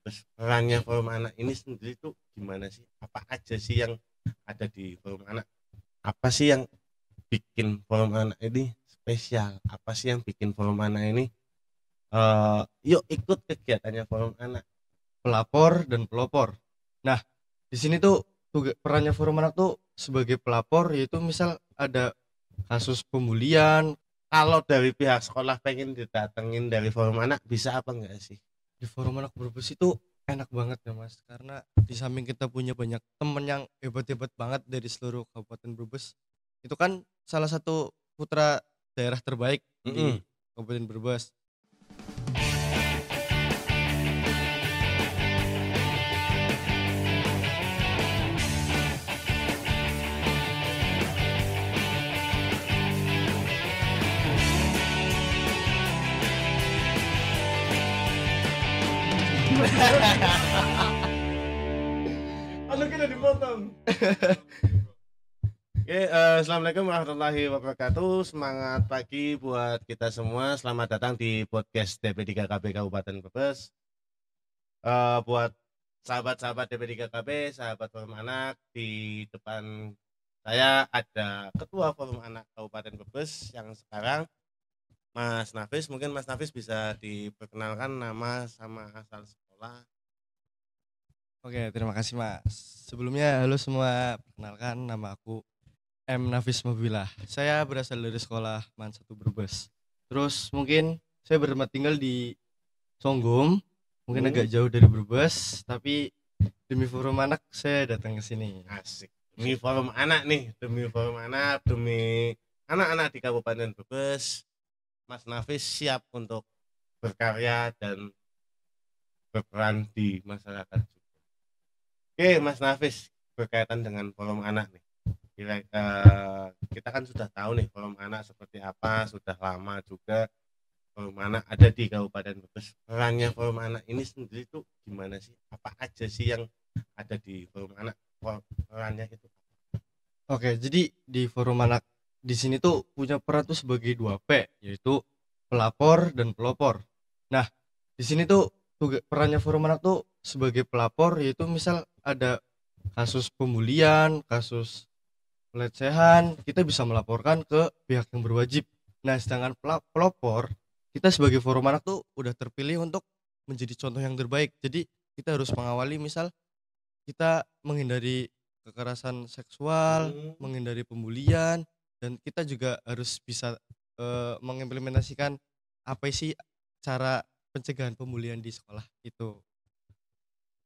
Terus perannya forum anak ini sendiri tuh gimana sih? Apa aja sih yang ada di forum anak? Apa sih yang bikin forum anak ini spesial? Apa sih yang bikin forum anak ini yuk ikut kegiatannya forum anak? Pelapor dan pelopor. Nah, di sini tuh perannya forum anak tuh sebagai pelapor, yaitu misal ada kasus pembulian. Kalau dari pihak sekolah pengen didatengin dari forum anak bisa apa enggak sih? Di forum anak Brebes itu enak banget ya mas, karena di samping kita punya banyak temen yang hebat-hebat banget dari seluruh Kabupaten Brebes, itu kan salah satu putra daerah terbaik di Mm-mm. Kabupaten Brebes. Anu kita dipotong. Oke, assalamualaikum warahmatullahi wabarakatuh. Semangat pagi buat kita semua. Selamat datang di podcast DP3KB Kabupaten Brebes. Buat sahabat-sahabat DP3KB, sahabat Forum Anak, di depan saya ada Ketua Forum Anak Kabupaten Brebes yang sekarang Mas Nafis. Mungkin Mas Nafis bisa diperkenalkan nama sama asal sekolah. Oke, terima kasih mas. Sebelumnya halo semua, perkenalkan nama aku M. Nafis Mobilah. Saya berasal dari sekolah Man 1 Brebes. Terus mungkin saya bertempat tinggal di Songgom, mungkin agak jauh dari Brebes, tapi demi forum anak saya datang ke sini. Asik. Demi forum anak nih, demi forum anak, demi anak-anak di Kabupaten Brebes, Mas Nafis siap untuk berkarya dan berperan di masyarakat juga. Oke, Mas Nafis, berkaitan dengan forum anak nih. Kita kan sudah tahu nih forum anak seperti apa, sudah lama juga forum anak ada di Kabupaten Brebes. Perannya forum anak ini sendiri tuh gimana sih? Apa aja sih yang ada di forum anak? Perannya itu. Oke, jadi di forum anak di sini tuh punya peran tuh sebagai 2P, yaitu pelapor dan pelopor. Nah, di sini tuh perannya forum anak tuh sebagai pelapor, yaitu misal ada kasus pembulian, kasus pelecehan, kita bisa melaporkan ke pihak yang berwajib. Nah, sedangkan pelopor, kita sebagai forum anak tuh udah terpilih untuk menjadi contoh yang terbaik. Jadi kita harus mengawali, misal kita menghindari kekerasan seksual, Hmm. menghindari pembulian, dan kita juga harus bisa mengimplementasikan apa sih cara pencegahan pembulian di sekolah itu.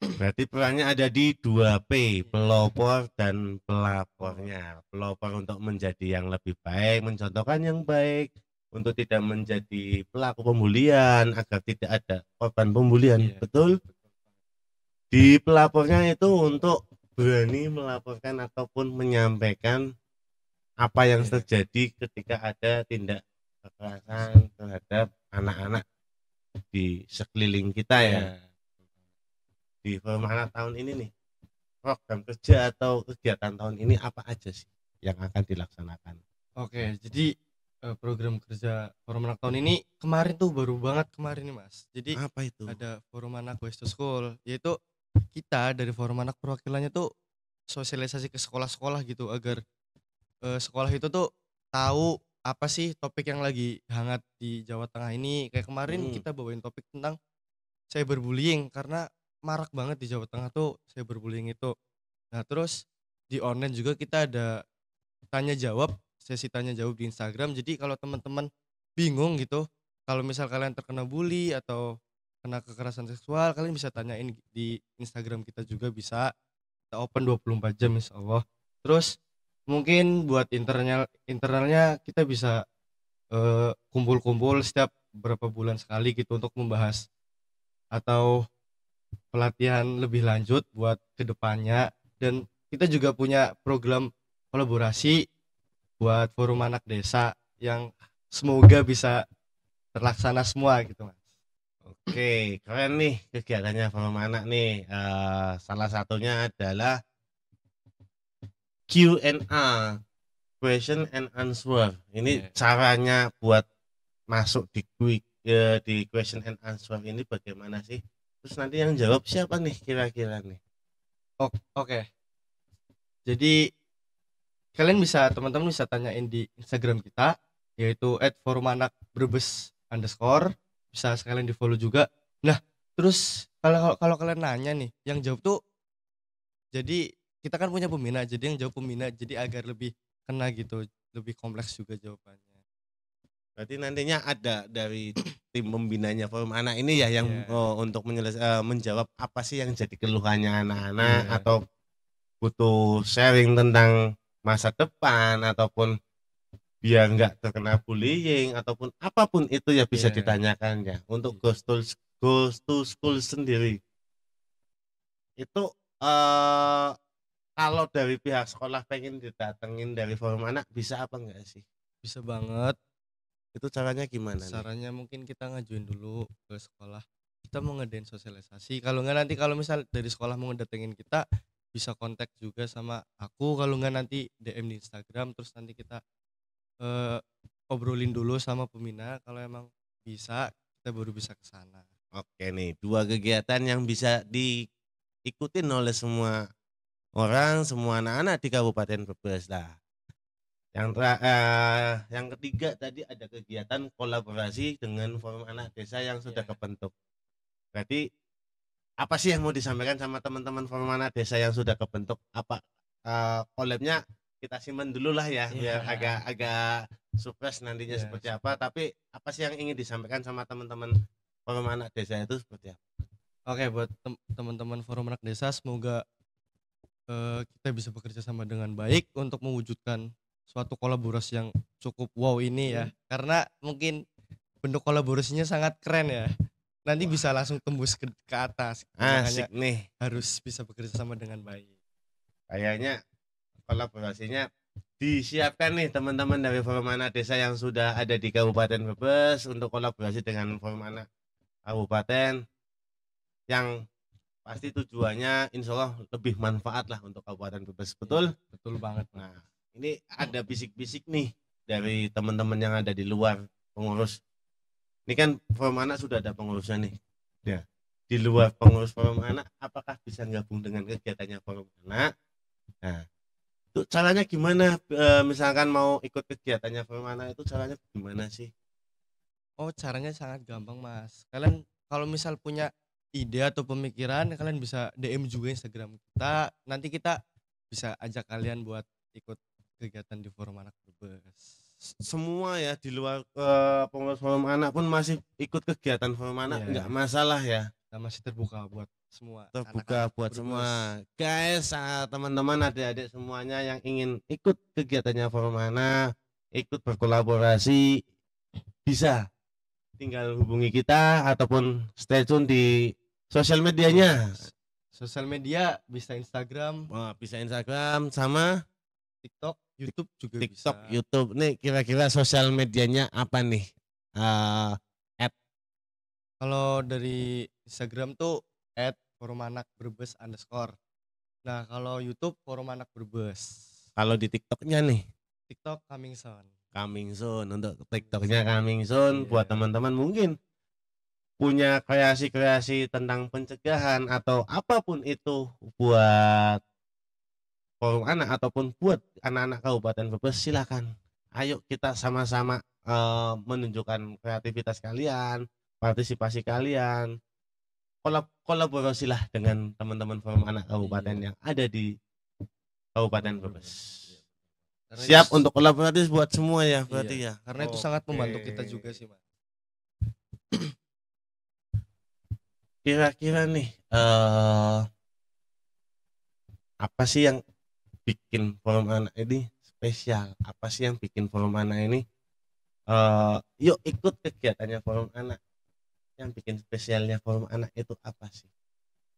Berarti perannya ada di 2P, pelopor dan pelapornya. Pelopor untuk menjadi yang lebih baik, mencontohkan yang baik, untuk tidak menjadi pelaku pembulian, agar tidak ada korban pembulian. Iya, Betul? betul. Di pelapornya itu untuk berani melaporkan ataupun menyampaikan apa yang Iya, terjadi ketika ada tindak kekerasan terhadap anak-anak di sekeliling kita ya. iya. Di forum anak tahun ini nih, program kerja atau kegiatan tahun ini apa aja sih yang akan dilaksanakan? Oke, jadi program kerja Forum Anak tahun ini kemarin tuh baru banget kemarin nih Mas. Jadi Apa itu? ada Forum Anak Ways to School, yaitu kita dari Forum Anak perwakilannya tuh sosialisasi ke sekolah-sekolah gitu agar sekolah itu tuh tahu apa sih topik yang lagi hangat di Jawa Tengah ini. Kayak kemarin Hmm. kita bawain topik tentang cyberbullying karena marak banget di Jawa Tengah tuh cyberbullying itu. Nah, terus di online juga kita ada tanya jawab, sesi tanya jawab di Instagram. Jadi kalau teman-teman bingung gitu, kalau misal kalian terkena bully atau kena kekerasan seksual, kalian bisa tanyain di Instagram kita juga bisa. Kita open 24 jam insyaallah. Terus mungkin buat internalnya kita bisa kumpul-kumpul setiap berapa bulan sekali gitu untuk membahas atau pelatihan lebih lanjut buat kedepannya. Dan kita juga punya program kolaborasi buat forum anak desa yang semoga bisa terlaksana semua gitu mas. Oke, keren nih kegiatannya forum anak nih. Salah satunya adalah Q&A, question and answer. Ini Iya. caranya buat masuk di quick di question and answer ini bagaimana sih? Terus nanti yang jawab siapa nih kira-kira nih? Oke. Jadi kalian bisa, teman-teman bisa tanyain di Instagram kita, yaitu @forumanakbrebes_. Bisa sekalian di follow juga. Nah, terus kalau kalian nanya nih, yang jawab tuh, jadi kita kan punya pembina, jadi yang jawab pembina, jadi agar lebih kena gitu, lebih kompleks juga jawabannya. Berarti nantinya ada dari tim pembinanya forum anak ini ya yang Iya. untuk menjawab apa sih yang jadi keluhannya anak-anak Iya. atau butuh sharing tentang masa depan ataupun biar nggak terkena bullying ataupun apapun itu ya bisa Iya. ditanyakan ya. Untuk Iya. Goes to School sendiri itu eh kalau dari pihak sekolah pengen didatengin dari forum anak bisa apa enggak sih? Bisa banget. Itu caranya gimana nih? Sarannya mungkin kita ngajuin dulu ke sekolah. Kita mau ngadain sosialisasi. Kalau nggak nanti, kalau misal dari sekolah mau ngedatengin kita, bisa kontak juga sama aku. Kalau nggak nanti DM di Instagram. Terus nanti kita eh, obrolin dulu sama pembina. Kalau emang bisa, kita baru bisa ke sana. Oke nih, dua kegiatan yang bisa diikutin oleh semua orang, semua anak-anak di Kabupaten Brebes lah. Yang ketiga tadi ada kegiatan kolaborasi dengan forum anak desa yang sudah Iya. kebentuk. Berarti apa sih yang mau disampaikan sama teman-teman forum anak desa yang sudah kebentuk? Apa collabnya kita simpan dulu lah ya, biar Iya. agak surprise nantinya Iya. seperti apa. Tapi apa sih yang ingin disampaikan sama teman-teman forum anak desa itu seperti apa? Oke, buat teman-teman forum anak desa, semoga kita bisa bekerja sama dengan baik untuk mewujudkan suatu kolaborasi yang cukup wow ini ya. Karena mungkin bentuk kolaborasinya sangat keren ya. Nanti bisa langsung tembus ke atas. Makanya Asik nih, harus bisa bekerja sama dengan baik. kayaknya kolaborasinya disiapkan nih teman-teman dari forum anak desa yang sudah ada di Kabupaten Brebes untuk kolaborasi dengan forum anak kabupaten yang pasti tujuannya insya Allah lebih manfaat lah untuk Kabupaten Brebes, betul? Betul banget. Nah, ini ada bisik-bisik nih dari teman-teman yang ada di luar pengurus. Ini kan forum anak sudah ada pengurusnya nih. Ya, di luar pengurus forum anak, apakah bisa gabung dengan kegiatannya forum anak? Nah, itu caranya gimana? Misalkan mau ikut kegiatannya forum anak itu caranya gimana sih? Oh, caranya sangat gampang, Mas. Kalian kalau misal punya ide atau pemikiran, kalian bisa DM juga Instagram kita. Nanti kita bisa ajak kalian buat ikut kegiatan di forum anak Brebes. Semua ya di luar pengurus forum anak pun masih ikut kegiatan forum anak, Iya. nggak masalah ya, Kita masih terbuka buat semua terbuka anak-anak buat Brebes. semua guys, teman-teman adik-adik semuanya yang ingin ikut kegiatannya forum anak, ikut berkolaborasi, bisa tinggal hubungi kita ataupun stay tune di sosial medianya. Sosial media bisa Instagram, Wah, bisa Instagram sama TikTok, YouTube juga TikTok, bisa. YouTube. Nih kira-kira sosial medianya apa nih? Kalau dari Instagram tuh @forumanakbrebes_. Nah, kalau YouTube Forum Anak Brebes. Kalau di TikToknya nih TikTok coming soon. coming soon, untuk TikToknya coming soon. Buat Iya. teman-teman mungkin punya kreasi-kreasi tentang pencegahan atau apapun itu buat forum anak ataupun buat anak-anak Kabupaten Brebes, silakan. Ayo kita sama-sama menunjukkan kreativitas kalian, partisipasi kalian, kolaborasilah dengan teman-teman forum anak kabupaten yang ada di Kabupaten Brebes. Siap untuk kolaboratif buat semua ya berarti ya. Karena itu sangat membantu kita juga sih, Mas. Kira-kira nih apa sih yang bikin forum anak ini spesial? Apa sih yang bikin forum anak ini yuk ikut kegiatannya forum anak? Yang bikin spesialnya forum anak itu apa sih?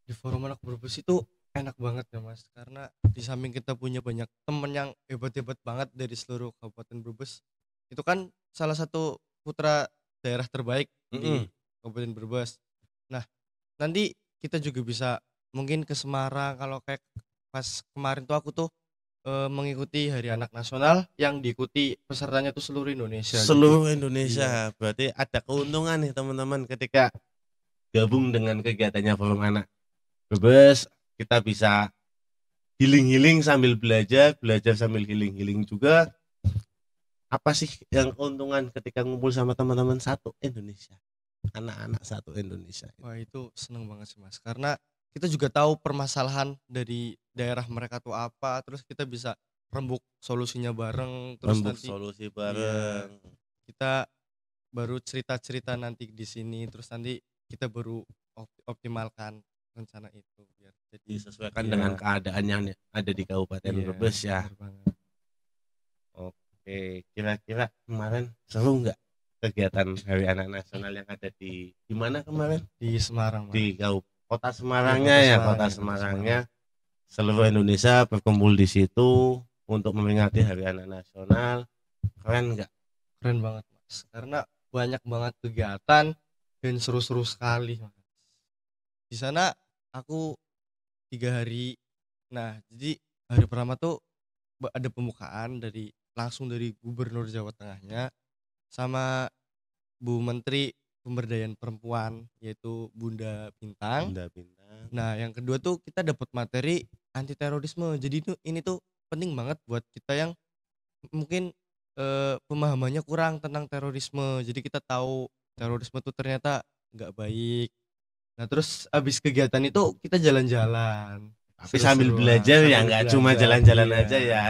Di forum anak Brebes itu enak banget ya, Mas, karena di samping kita punya banyak temen yang hebat-hebat banget dari seluruh Kabupaten Brebes. Itu kan salah satu putra daerah terbaik di Kabupaten Brebes. Nah, nanti kita juga bisa mungkin ke Semarang. Kalau kayak pas kemarin tuh aku tuh mengikuti Hari Anak Nasional yang diikuti pesertanya tuh seluruh Indonesia. Seluruh Indonesia. Berarti ada keuntungan nih teman-teman ketika gabung dengan kegiatannya Forum Anak Brebes, kita bisa healing sambil belajar sambil healing juga. Apa sih yang keuntungan ketika ngumpul sama teman-teman satu Indonesia, anak-anak satu Indonesia? Wah, itu seneng banget sih Mas, karena kita juga tahu permasalahan dari daerah mereka tuh apa, terus kita bisa rembuk solusinya bareng, terus Rembuk nanti solusi iya, bareng. kita baru cerita-cerita nanti di sini, terus nanti kita baru optimalkan rencana itu biar jadi Disesuaikan iya, dengan keadaan yang ada di Kabupaten iya, Brebes ya. bener banget. Oke, kira-kira kemarin seru nggak kegiatan Hari Anak Nasional yang ada di mana kemarin? Di Semarang, Mas. Di kota Iya, Semarangnya Kota ya, Semarang kota ya, Kota Semarang. Semarangnya. Seluruh Indonesia berkumpul di situ untuk memperingati Hari Anak Nasional. Keren nggak? Keren banget, Mas. Karena banyak banget kegiatan dan seru-seru sekali, Mas. Di sana aku 3 hari. Nah, jadi hari pertama tuh ada pembukaan langsung dari Gubernur Jawa Tengahnya sama Bu Menteri Pemberdayaan Perempuan yaitu Bunda Bintang. Bunda Bintang. Nah, yang kedua tuh kita dapat materi anti terorisme. Jadi ini tuh penting banget buat kita yang mungkin pemahamannya kurang tentang terorisme. Jadi kita tahu terorisme tuh ternyata nggak baik. Nah, terus abis kegiatan itu kita jalan-jalan. Tapi sambil Seru-seruan belajar ya, sambil nggak cuma belajar. jalan-jalan Iya. aja ya.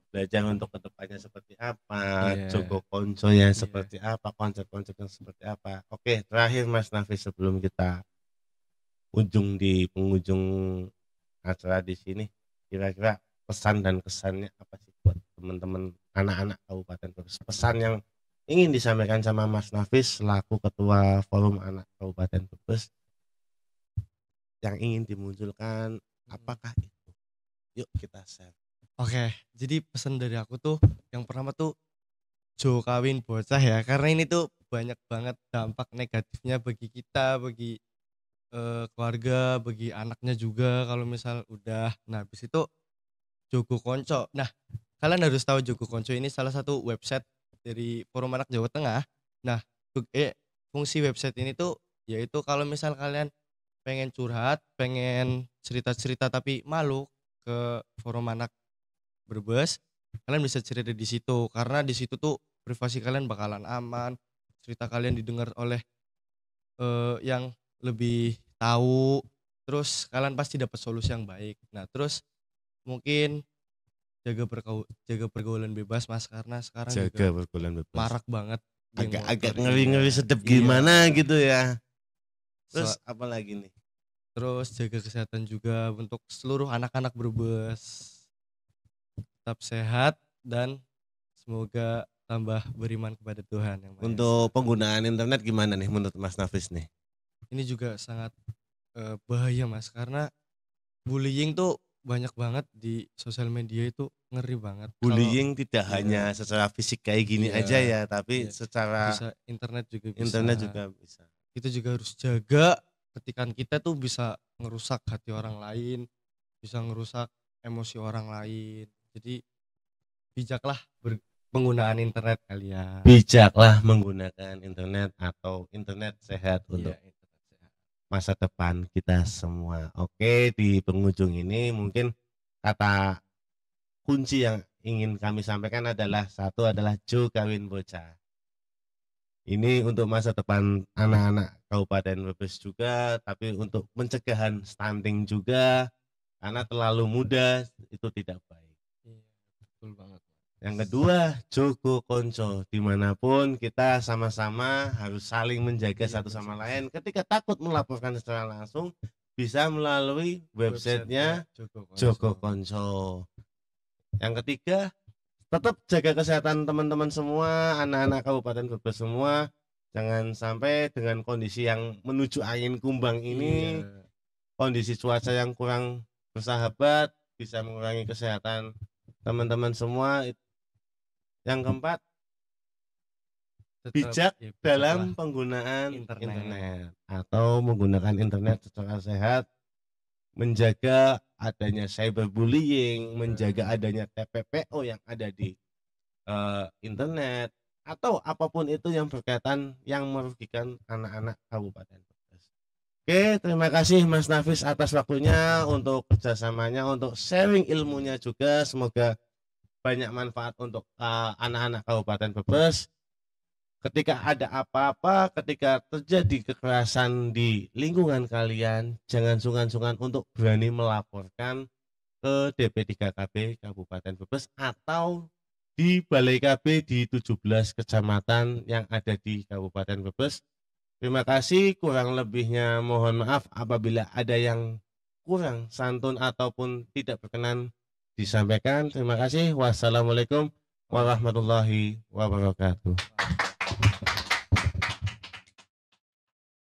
Belajar untuk kedepannya seperti apa, Iya. Joko Konconya Iya. seperti apa, konsep-konsep yang seperti apa. Oke, terakhir Mas Nafis sebelum kita di penghujung acara di sini, kira-kira pesan dan kesannya apa sih buat teman-teman anak-anak Kabupaten Brebes? Pesan yang ingin disampaikan sama Mas Nafis selaku Ketua Forum Anak Kabupaten Brebes yang ingin dimunculkan, apakah itu? Yuk kita share. Oke, jadi pesan dari aku tuh yang pertama tuh jo kawin bocah ya, karena ini tuh banyak banget dampak negatifnya bagi kita, bagi keluarga, bagi anaknya juga kalau misal udah. Nah, habis itu Jogo Konco. Nah, kalian harus tahu Jogo Konco ini salah satu website dari Forum Anak Jawa Tengah. Nah, fungsi website ini tuh yaitu kalau misal kalian pengen curhat, pengen cerita-cerita tapi malu ke Forum Anak Brebes, kalian bisa cerita di situ karena di situ tuh privasi kalian bakalan aman, cerita kalian didengar oleh yang lebih tahu, terus kalian pasti dapat solusi yang baik. Nah, terus mungkin jaga pergaulan bebas Mas, karena sekarang juga Jaga pergaulan bebas. marak banget geng Agak motor. ngeri-ngeri Iya, sedep iya. gimana gitu ya. So- Terus apa lagi nih? terus jaga kesehatan juga untuk seluruh anak-anak Brebes. Tetap sehat dan semoga tambah beriman kepada Tuhan yang Maha Esa. Untuk penggunaan internet gimana nih menurut Mas Nafis nih? Ini juga sangat bahaya Mas, karena bullying tuh banyak banget di sosial media, itu ngeri banget. Bullying tidak iya. hanya secara fisik kayak gini Iya, aja ya, tapi iya. secara Bisa internet juga bisa. internet juga bisa. Kita juga harus jaga ketikan kita tuh bisa ngerusak hati orang lain, bisa ngerusak emosi orang lain. Jadi bijaklah penggunaan internet kalian. Bijaklah menggunakan internet atau internet sehat untuk Iya, internet sehat. masa depan kita semua. Oke, di penghujung ini mungkin kata kunci yang ingin kami sampaikan adalah satu adalah Jo Kawin Bocah. Ini untuk masa depan anak-anak Kabupaten Brebes juga, tapi untuk pencegahan stunting juga, karena terlalu muda itu tidak baik. Iya, betul banget. Yang kedua, Jogo Konco, dimanapun kita sama-sama harus saling menjaga Iya, satu sama lain. Ketika takut melaporkan secara langsung, bisa melalui websitenya Jogo Konco. Yang ketiga, tetap jaga kesehatan teman-teman semua, anak-anak Kabupaten Brebes semua. Jangan sampai dengan kondisi yang menuju angin kumbang ini, Iya. kondisi cuaca yang kurang bersahabat, bisa mengurangi kesehatan teman-teman semua. Yang keempat, Tetap, bijak ya, dalam bijaklah penggunaan internet. internet atau menggunakan internet secara sehat, menjaga adanya cyberbullying, menjaga adanya TPPO yang ada di internet, atau apapun itu yang berkaitan yang merugikan anak-anak Kabupaten Brebes. Oke, terima kasih Mas Nafis atas waktunya untuk kerjasamanya, untuk sharing ilmunya juga. Semoga banyak manfaat untuk anak-anak Kabupaten Brebes. Ketika ada apa-apa, ketika terjadi kekerasan di lingkungan kalian, jangan sungkan-sungkan untuk berani melaporkan ke DP3KB Kabupaten Brebes atau di Balai KB di 17 kecamatan yang ada di Kabupaten Brebes. Terima kasih, kurang lebihnya mohon maaf apabila ada yang kurang santun ataupun tidak berkenan disampaikan. Terima kasih. Wassalamualaikum warahmatullahi wabarakatuh.